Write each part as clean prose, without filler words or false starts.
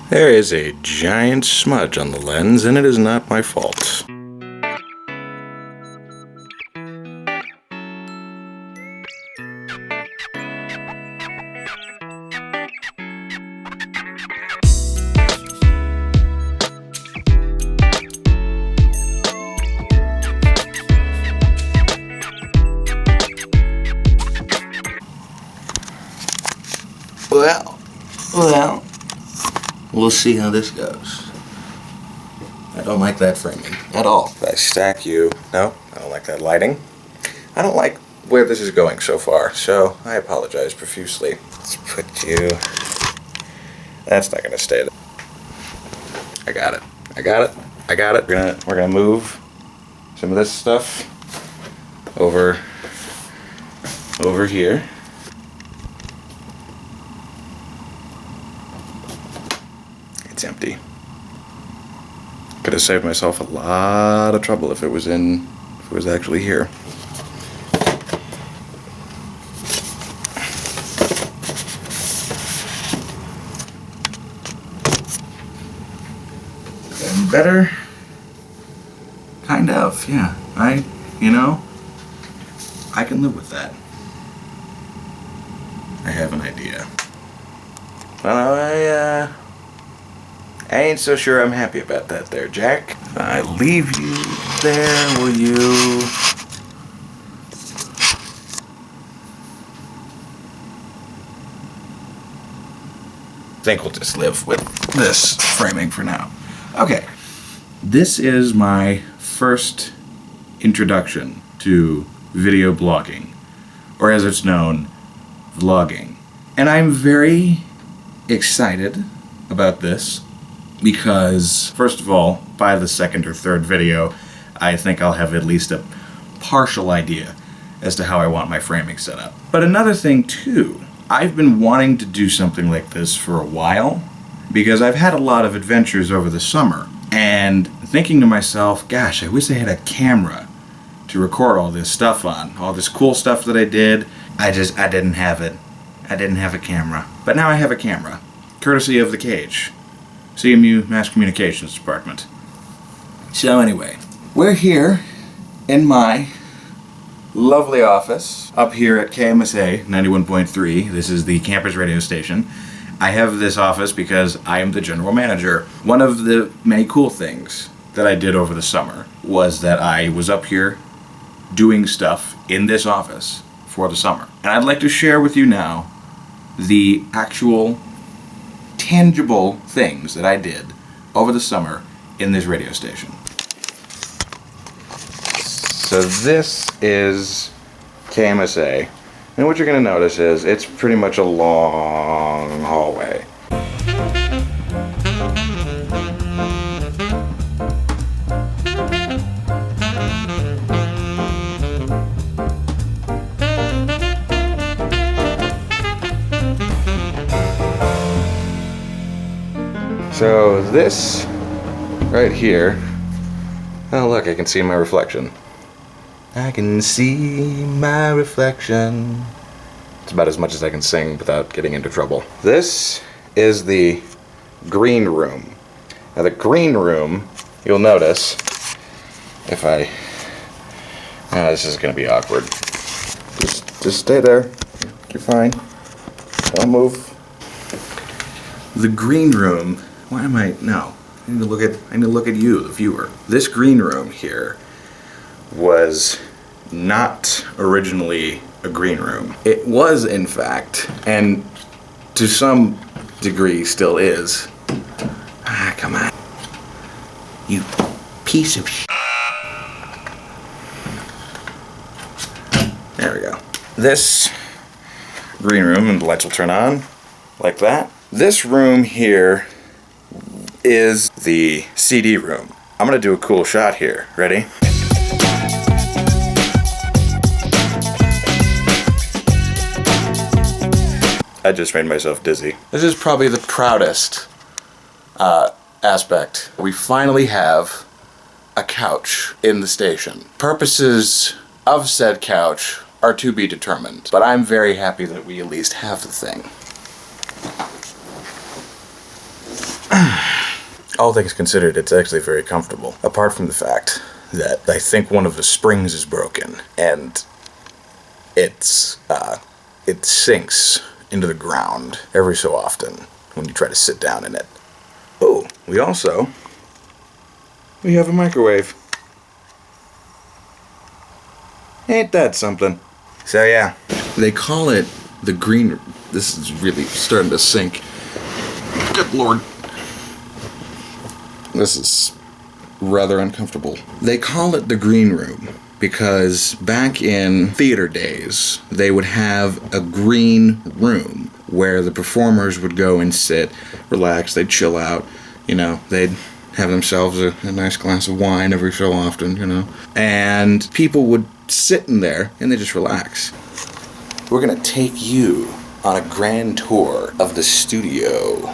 There is a giant smudge on the lens, and it is not my fault. Well, we'll see how this goes. I don't like that framing at all. If I stack you, no, I don't like that lighting. I don't like where this is going so far, so I apologize profusely. Let's put you, that's not gonna stay there. I got it. We're gonna move some of this stuff over here. It's empty. Could have saved myself a lot of trouble if it was actually here. And better? Kind of, yeah. I can live with that. I have an idea. Well, I ain't so sure I'm happy about that there, Jack. If I leave you there, will you? I think we'll just live with this framing for now. Okay. This is my first introduction to video blogging, or as it's known, vlogging. And I'm very excited about this. Because, first of all, by the second or third video, I think I'll have at least a partial idea as to how I want my framing set up. But another thing, too, I've been wanting to do something like this for a while, because I've had a lot of adventures over the summer, and thinking to myself, gosh, I wish I had a camera to record all this stuff on, all this cool stuff that I did. I didn't have it. I didn't have a camera. But now I have a camera, courtesy of The Cage. CMU Mass Communications Department. So anyway, we're here in my lovely office up here at KMSA 91.3. This is the campus radio station. I have this office because I am the general manager. One of the many cool things that I did over the summer was that I was up here doing stuff in this office for the summer. And I'd like to share with you now the actual tangible things that I did over the summer in this radio station. So this is KMSA, and what you're going to notice is it's pretty much a long hallway. So this right here, oh look, I can see my reflection. I can see my reflection. It's about as much as I can sing without getting into trouble. This is the green room. Now the green room, you'll notice, if I, this is gonna be awkward. Just stay there, you're fine, don't move. The green room, why am I, no, I need to look at you, the viewer. This green room here was not originally a green room. It was, in fact, and to some degree still is. Ah, come on. You piece of shit. There we go. This green room, and the lights will turn on like that. This room here is the CD room. I'm gonna do a cool shot here. Ready? I just made myself dizzy. This is probably the proudest aspect. We finally have a couch in the station. Purposes of said couch are to be determined, but I'm very happy that we at least have the thing. All things considered, it's actually very comfortable. Apart from the fact that I think one of the springs is broken, and it sinks into the ground every so often when you try to sit down in it. Oh, we have a microwave. Ain't that something? So yeah. They call it the green... This is really starting to sink. Good Lord. This is rather uncomfortable. They call it the green room because back in theater days, they would have a green room where the performers would go and sit, relax, they'd chill out, they'd have themselves a nice glass of wine every so often, and people would sit in there and they just relax. We're gonna take you on a grand tour of the studio.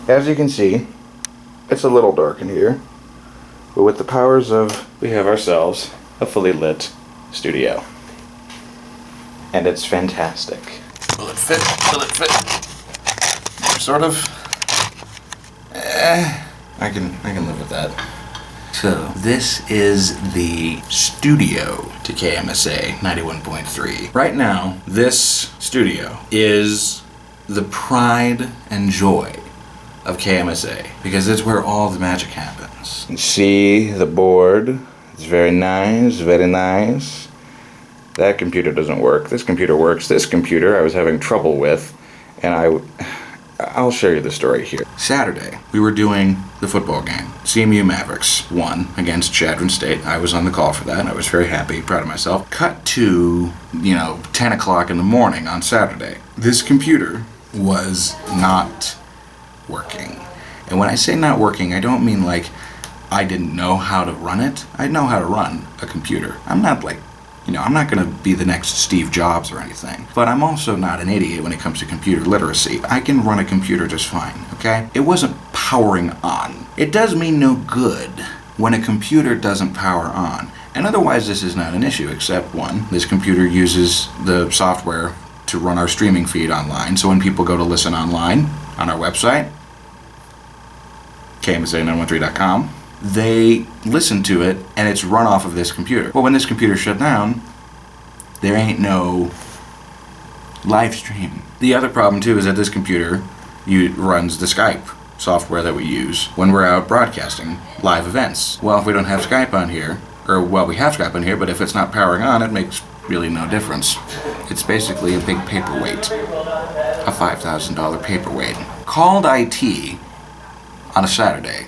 As you can see, it's a little dark in here, but with the powers of, we have ourselves a fully lit studio. And it's fantastic. Will it fit? Will it fit? Sort of. I can live with that. So, this is the studio to KMSA 91.3. Right now, this studio is the pride and joy of KMSA, because it's where all the magic happens. You see the board, it's very nice, very nice. That computer doesn't work, this computer works. This computer I was having trouble with, and I'll share you the story here. Saturday, we were doing the football game. CMU Mavericks won against Chadron State. I was on the call for that, and I was very happy, proud of myself. Cut to, 10 o'clock in the morning on Saturday. This computer was not working. And when I say not working, I don't mean like I didn't know how to run it. I know how to run a computer. I'm not like, I'm not going to be the next Steve Jobs or anything. But I'm also not an idiot when it comes to computer literacy. I can run a computer just fine, okay? It wasn't powering on. It does me no good when a computer doesn't power on. And otherwise this is not an issue, except one, this computer uses the software to run our streaming feed online. So when people go to listen online on our website, KMSA913.com, they listen to it and it's run off of this computer. Well, when this computer shut down, there ain't no live stream. The other problem too is that this computer runs the Skype software that we use when we're out broadcasting live events. Well, if we don't have Skype on here, we have Skype on here, but if it's not powering on, it makes really no difference. It's basically a big paperweight, a $5,000 paperweight. Called IT on a Saturday.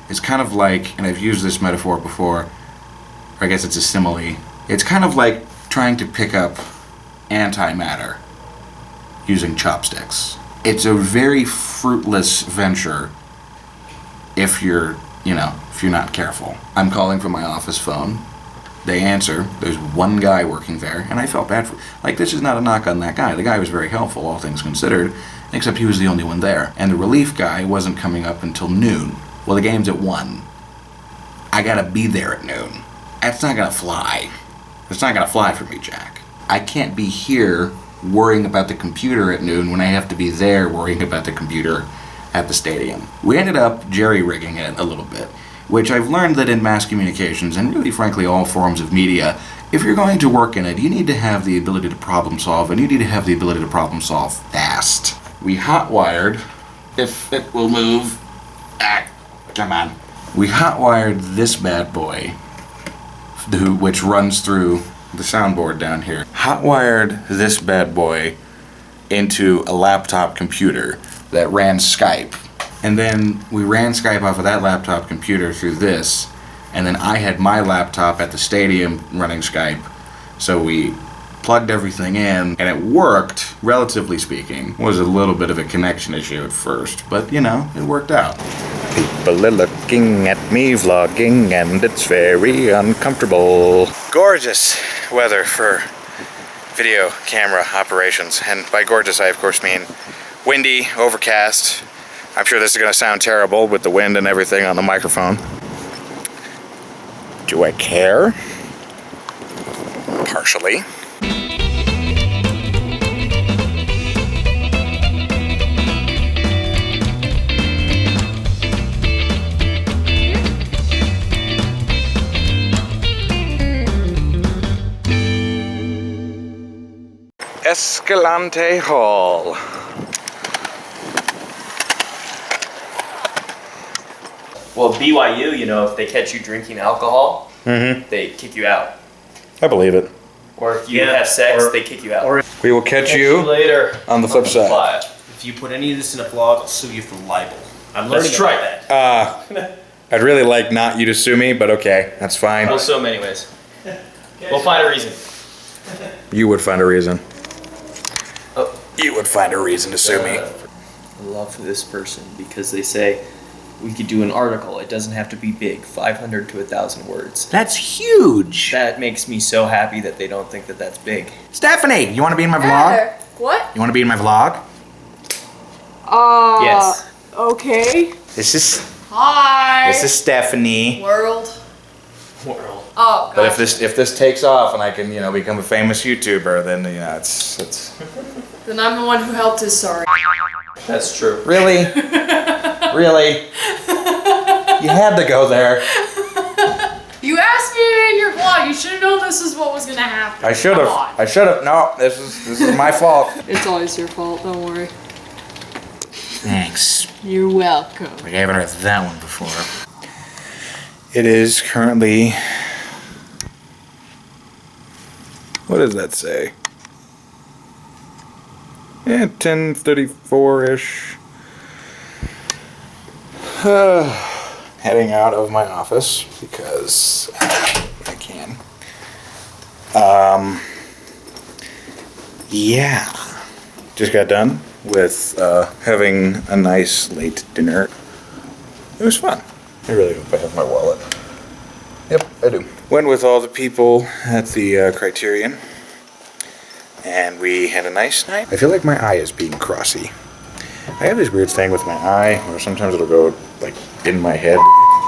It's kind of like, and I've used this metaphor before, or I guess it's a simile, it's kind of like trying to pick up antimatter using chopsticks. It's a very fruitless venture if you're not careful. I'm calling from my office phone. They answer. There's one guy working there, and I felt bad for... this is not a knock on that guy. The guy was very helpful, all things considered, except he was the only one there. And the relief guy wasn't coming up until noon. Well, the game's at 1. I gotta be there at noon. That's not gonna fly. It's not gonna fly for me, Jack. I can't be here worrying about the computer at noon when I have to be there worrying about the computer at the stadium. We ended up jerry-rigging it a little bit, which I've learned that in mass communications, and really frankly all forms of media, if you're going to work in it, you need to have the ability to problem solve, and you need to have the ability to problem solve fast. We hotwired, if it will move, come on. We hotwired this bad boy, which runs through the soundboard down here. Hotwired this bad boy into a laptop computer that ran Skype. And then we ran Skype off of that laptop computer through this, and then I had my laptop at the stadium running Skype. So we plugged everything in, and it worked, relatively speaking. It was a little bit of a connection issue at first, but it worked out. People are looking at me vlogging, and it's very uncomfortable. Gorgeous weather for video camera operations, and by gorgeous I of course mean windy, overcast. I'm sure this is going to sound terrible with the wind and everything on the microphone. Do I care? Partially. Escalante Hall. Well, BYU, you know, if they catch you drinking alcohol, they kick you out. I believe it. Or if you have sex, they kick you out. Or We will catch you later on the flip side. if you put any of this in a vlog, I'll sue you for libel. I'm learning Let's about try that. I'd really like not you to sue me, but okay, that's fine. We'll sue them anyways. We'll find a reason. You would find a reason. Oh. You would find a reason to sue me. I love this person because they say we could do an article. It doesn't have to be big, 500 to 1,000 words. That's huge. That makes me so happy that they don't think that that's big. Stephanie, you want to be in my vlog? What? You want to be in my vlog? Yes. Okay. This is Hi. Stephanie. World. World. Oh, But gotcha. if this takes off and I can, you know, become a famous YouTuber, then you know it's Then I'm the one who helped his sorry. That's true. really, really. You had to go there. You asked me in your vlog. You should have known this is what was gonna happen. I should Come have. on. I should have. No, this is my fault. It's always your fault. Don't worry. Thanks. You're welcome. I haven't heard that one before. It is currently. What does that say? Yeah, 10:34-ish. Heading out of my office because I can. Yeah. Just got done with having a nice late dinner. It was fun. I really hope I have my wallet. Yep, I do. Went with all the people at the Criterion, and we had a nice night. I feel like my eye is being crossy. I have this weird thing with my eye, where sometimes it'll go like in my head.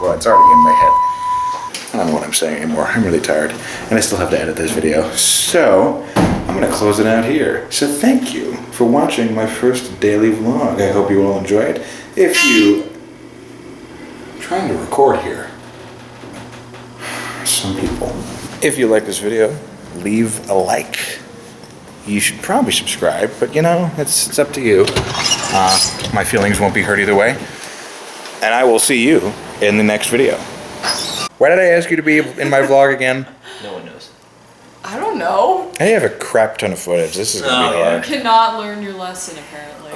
Well, it's already in my head. I don't know what I'm saying anymore. I'm really tired, and I still have to edit this video. So I'm gonna close it out here. So thank you for watching my first daily vlog. I hope you all enjoyed. If you... I'm trying to record here. Some people. If you like this video, leave a like. You should probably subscribe, but you know, it's up to you. My feelings won't be hurt either way. And I will see you in the next video. Why did I ask you to be in my vlog again? No one knows. I don't know. I have a crap ton of footage. This is gonna be hard. You cannot learn your lesson apparently.